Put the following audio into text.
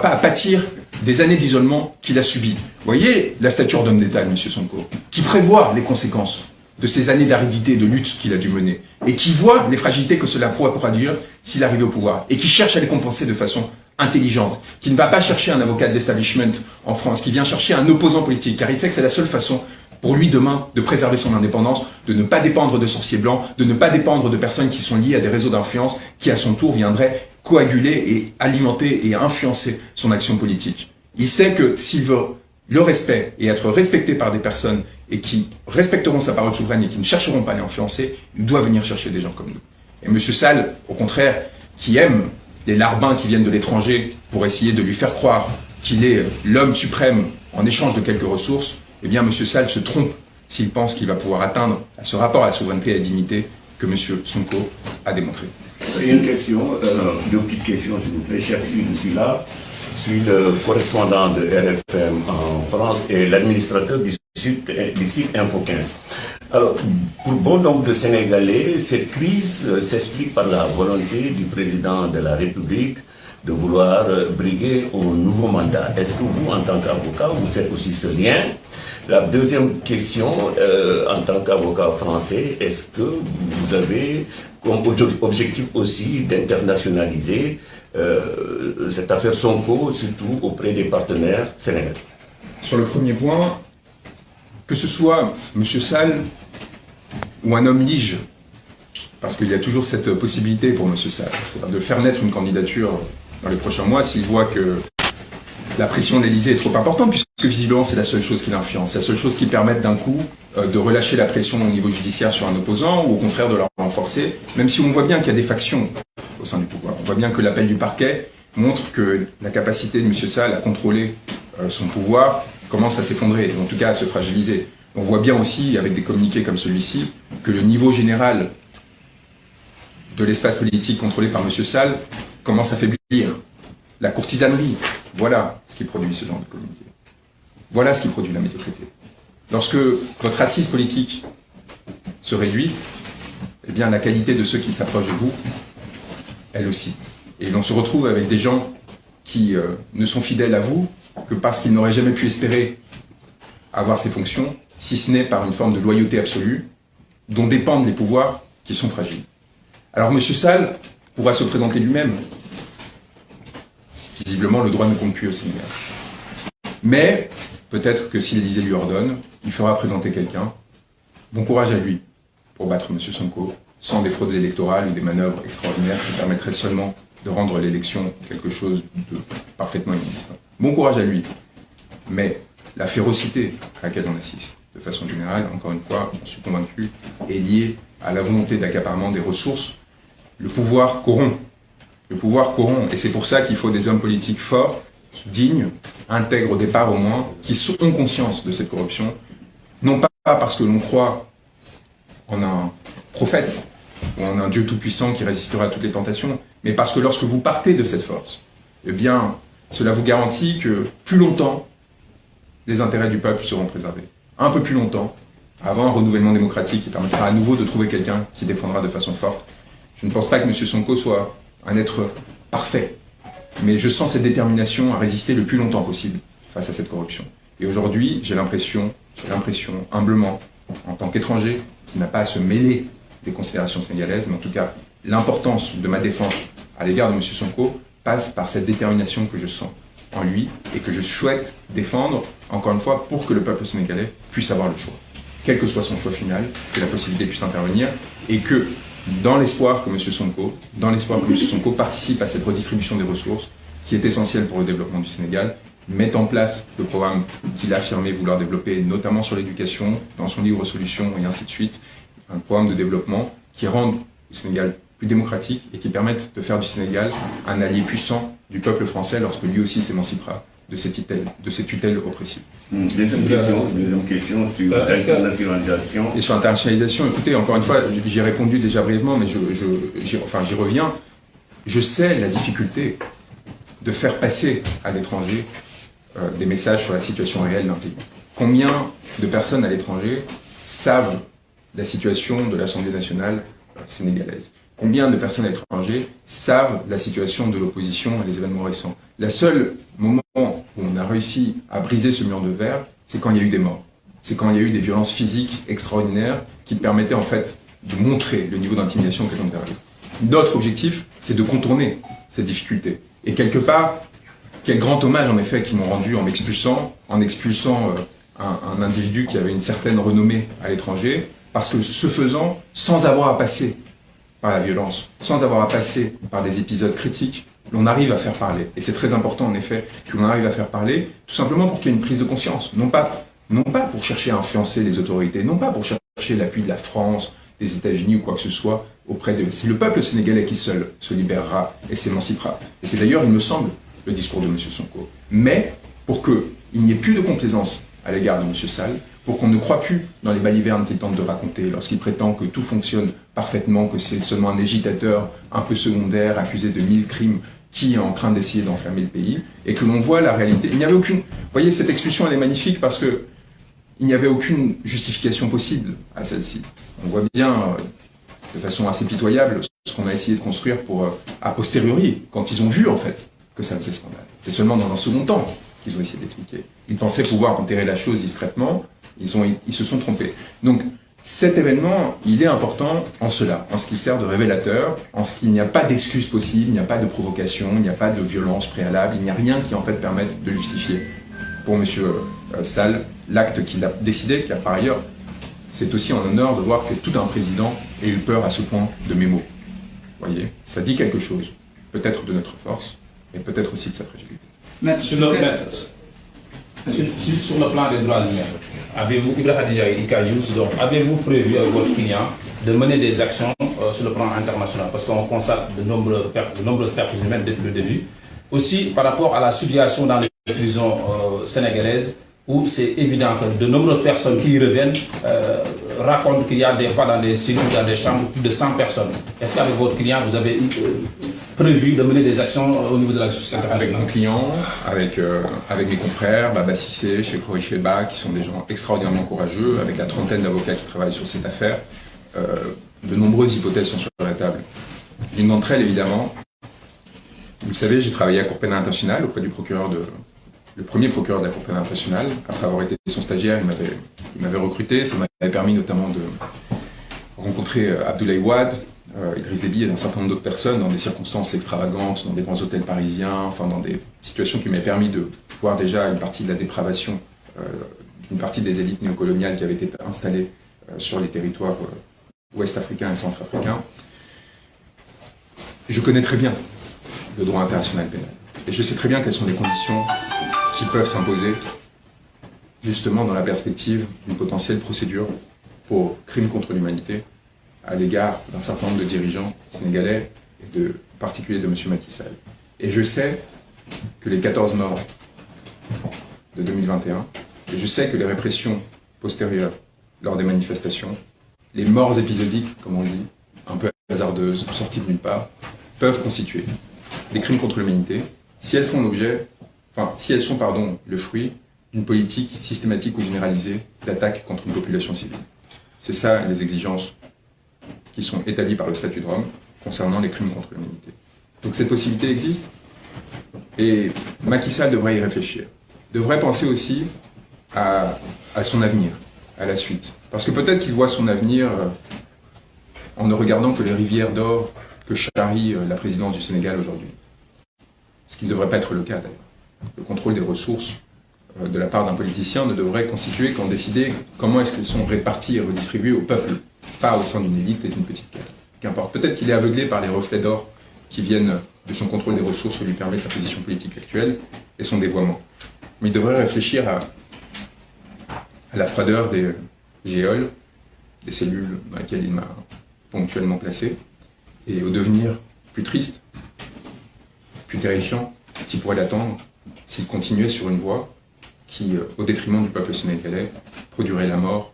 pas à pâtir des années d'isolement qu'il a subies. Vous voyez la stature d'homme d'État, M. Sonko, qui prévoit les conséquences de ces années d'aridité et de lutte qu'il a dû mener, et qui voit les fragilités que cela pourrait produire s'il arrivait au pouvoir, et qui cherche à les compenser de façon intelligente, qui ne va pas chercher un avocat de l'establishment en France, qui vient chercher un opposant politique, car il sait que c'est la seule façon pour lui demain de préserver son indépendance, de ne pas dépendre de sorciers blancs, de ne pas dépendre de personnes qui sont liées à des réseaux d'influence qui à son tour viendraient coaguler et alimenter et influencer son action politique. Il sait que s'il veut le respect et être respecté par des personnes et qui respecteront sa parole souveraine et qui ne chercheront pas à l'influencer, il doit venir chercher des gens comme nous. Et M. Sall, au contraire, qui aime les larbins qui viennent de l'étranger pour essayer de lui faire croire qu'il est l'homme suprême en échange de quelques ressources, eh bien, M. Sall se trompe s'il pense qu'il va pouvoir atteindre ce rapport à la souveraineté et à la dignité que M. Sonko a démontré. C'est une question, deux petites questions, s'il vous plaît. Cher Silla, je suis le correspondant de RFM en France et l'administrateur du site Info 15. Alors, pour bon nombre de Sénégalais, cette crise s'explique par la volonté du président de la République de vouloir briguer un nouveau mandat. Est-ce que vous, en tant qu'avocat, vous faites aussi ce lien? La deuxième question, en tant qu'avocat français, est-ce que vous avez comme objectif aussi d'internationaliser cette affaire Sonko, surtout auprès des partenaires sénégalais? Sur le premier point, que ce soit M. Sall ou un homme lige, parce qu'il y a toujours cette possibilité pour M. Sall, c'est-à-dire de faire naître une candidature dans les prochains mois s'il voit que la pression de l'Élysée est trop importante, puisque visiblement c'est la seule chose qui l'influence, c'est la seule chose qui permette d'un coup de relâcher la pression au niveau judiciaire sur un opposant, ou au contraire de la renforcer, même si on voit bien qu'il y a des factions au sein du pouvoir. On voit bien que l'appel du parquet montre que la capacité de M. Sall à contrôler son pouvoir commence à s'effondrer, en tout cas à se fragiliser. On voit bien aussi, avec des communiqués comme celui-ci, que le niveau général de l'espace politique contrôlé par M. Sall commence à faiblir. La courtisanerie, voilà ce qui produit ce genre de communiqué. Voilà ce qui produit la médiocrité. Lorsque votre assise politique se réduit, eh bien la qualité de ceux qui s'approchent de vous, elle aussi. Et l'on se retrouve avec des gens qui ne sont fidèles à vous que parce qu'ils n'auraient jamais pu espérer avoir ces fonctions, si ce n'est par une forme de loyauté absolue, dont dépendent les pouvoirs qui sont fragiles. Alors M. Sall pourra se présenter lui-même. Visiblement, le droit ne compte plus au Sénégal. Mais, peut-être que si l'Élysée lui ordonne, il fera présenter quelqu'un. Bon courage à lui pour battre M. Sonko, sans des fraudes électorales ou des manœuvres extraordinaires qui permettraient seulement de rendre l'élection quelque chose de parfaitement inexistant. Bon courage à lui. Mais la férocité à laquelle on assiste, de façon générale, encore une fois, j'en suis convaincu, est liée à la volonté d'accaparement des ressources. Le pouvoir corrompt. Le pouvoir corrompt. Et c'est pour ça qu'il faut des hommes politiques forts, dignes, intègres au départ au moins, qui ont conscience de cette corruption. Non pas parce que l'on croit en un prophète ou en un Dieu tout-puissant qui résistera à toutes les tentations, mais parce que lorsque vous partez de cette force, eh bien, cela vous garantit que plus longtemps, les intérêts du peuple seront préservés. Un peu plus longtemps, avant un renouvellement démocratique qui permettra à nouveau de trouver quelqu'un qui défendra de façon forte. Je ne pense pas que M. Sonko soit un être parfait, mais je sens cette détermination à résister le plus longtemps possible face à cette corruption. Et aujourd'hui, j'ai l'impression, humblement, en tant qu'étranger, qui n'a pas à se mêler des considérations sénégalaises, mais en tout cas, l'importance de ma défense à l'égard de M. Sonko passe par cette détermination que je sens en lui et que je souhaite défendre, encore une fois, pour que le peuple sénégalais puisse avoir le choix. Quel que soit son choix final, que la possibilité puisse intervenir et que, dans l'espoir que M. Sonko participe à cette redistribution des ressources qui est essentielle pour le développement du Sénégal, mette en place le programme qu'il a affirmé vouloir développer, notamment sur l'éducation, dans son livre Solutions et ainsi de suite, un programme de développement qui rende le Sénégal plus démocratique et qui permette de faire du Sénégal un allié puissant du peuple français lorsque lui aussi s'émancipera de ces tutelles oppressive. Deuxième question sur l'internationalisation. Et sur l'internationalisation, écoutez, encore une fois, j'y ai répondu déjà brièvement, mais j'y reviens. Je sais la difficulté de faire passer à l'étranger des messages sur la situation réelle d'un pays. Combien de personnes à l'étranger savent la situation de l'Assemblée nationale sénégalaise? combien de personnes étrangères savent la situation de l'opposition et les événements récents. Le seul moment où on a réussi à briser ce mur de verre, c'est quand il y a eu des morts. C'est quand il y a eu des violences physiques extraordinaires qui permettaient en fait de montrer le niveau d'intimidation que l'on arrive. Notre objectif, c'est de contourner cette difficulté. Et quelque part, quel grand hommage en effet qu'ils m'ont rendu en m'expulsant, un individu qui avait une certaine renommée à l'étranger, parce que ce faisant, sans avoir à passer par la violence, sans avoir à passer par des épisodes critiques, l'on arrive à faire parler. Et c'est très important en effet que l'on arrive à faire parler, tout simplement pour qu'il y ait une prise de conscience, non pas pour chercher à influencer les autorités, non pas pour chercher l'appui de la France, des États-Unis ou quoi que ce soit auprès de... C'est le peuple sénégalais qui seul se libérera et s'émancipera. Et c'est d'ailleurs, il me semble, le discours de M. Sonko. Mais pour qu'il n'y ait plus de complaisance à l'égard de M. Sall, pour qu'on ne croie plus dans les balivernes qu'il tente de raconter lorsqu'il prétend que tout fonctionne parfaitement, que c'est seulement un agitateur un peu secondaire, accusé de 1000 crimes, qui est en train d'essayer d'enflammer le pays, et que l'on voit la réalité. Il n'y avait aucune... Vous voyez, cette expulsion, elle est magnifique parce que il n'y avait aucune justification possible à celle-ci. On voit bien, de façon assez pitoyable, ce qu'on a essayé de construire pour, a posteriori, quand ils ont vu, en fait, que ça faisait scandale. C'est seulement dans un second temps qu'ils ont essayé d'expliquer. Ils pensaient pouvoir enterrer la chose discrètement, ils se sont trompés. Donc, cet événement, il est important en cela, en ce qu'il sert de révélateur, en ce qu'il n'y a pas d'excuse possible, il n'y a pas de provocation, il n'y a pas de violence préalable, il n'y a rien qui, en fait, permette de justifier pour M. Sall l'acte qu'il a décidé, car par ailleurs, c'est aussi un honneur de voir que tout un président ait eu peur à ce point de mes mots. Vous voyez, ça dit quelque chose, peut-être de notre force, et peut-être aussi de sa fragilité. Sur le plan des droits humains, avez-vous prévu avec votre client de mener des actions sur le plan international? Parce qu'on constate de nombreuses pertes humaines depuis le début. Aussi, par rapport à la situation dans les prisons sénégalaises, où c'est évident que de nombreuses personnes qui y reviennent racontent qu'il y a des fois dans des cellules, dans des chambres, plus de 100 personnes. Est-ce qu'avec votre client, vous avez prévu de mener des actions au niveau de la justice internationale? Avec mon client, avec mes confrères, Baba Sissé, Cheikh Sheba, qui sont des gens extraordinairement courageux, avec la trentaine d'avocats qui travaillent sur cette affaire, de nombreuses hypothèses sont sur la table. L'une d'entre elles, évidemment, vous le savez, j'ai travaillé à Cour pénale internationale auprès du le premier procureur de la Cour pénale internationale. Après avoir été son stagiaire, il m'avait recruté. Ça m'avait permis notamment de rencontrer Abdoulaye Wade, Idriss Déby et un certain nombre d'autres personnes dans des circonstances extravagantes, dans des grands hôtels parisiens, enfin dans des situations qui m'avaient permis de voir déjà une partie de la dépravation d'une partie des élites néocoloniales qui avaient été installées sur les territoires ouest-africains et centrafricains. Je connais très bien le droit international pénal. Et je sais très bien quelles sont les conditions qui peuvent s'imposer justement dans la perspective d'une potentielle procédure pour crimes contre l'humanité à l'égard d'un certain nombre de dirigeants sénégalais et en particulier de M. Macky Sall. Et je sais que les 14 morts de 2021, et je sais que les répressions postérieures lors des manifestations, les morts épisodiques, comme on dit, un peu hasardeuses, sorties de nulle part, peuvent constituer des crimes contre l'humanité si elles font l'objet, si elles sont, le fruit d'une politique systématique ou généralisée d'attaque contre une population civile. C'est ça les exigences qui sont établies par le statut de Rome concernant les crimes contre l'humanité. Donc cette possibilité existe et Macky Sall devrait y réfléchir. Devrait penser aussi à son avenir, à la suite. Parce que peut-être qu'il voit son avenir en ne regardant que les rivières d'or que charrie la présidence du Sénégal aujourd'hui. Ce qui ne devrait pas être le cas d'ailleurs. Le contrôle des ressources de la part d'un politicien ne devrait constituer qu'en décider comment est-ce qu'elles sont réparties et redistribuées au peuple, pas au sein d'une élite et d'une petite caste. Qu'importe. Peut-être qu'il est aveuglé par les reflets d'or qui viennent de son contrôle des ressources que lui permet sa position politique actuelle et son dévoiement. Mais il devrait réfléchir à la froideur des géoles, des cellules dans lesquelles il m'a ponctuellement placé, et au devenir plus triste, plus terrifiant, qui pourrait l'attendre s'il continuait sur une voie qui, au détriment du peuple sénégalais, produirait la mort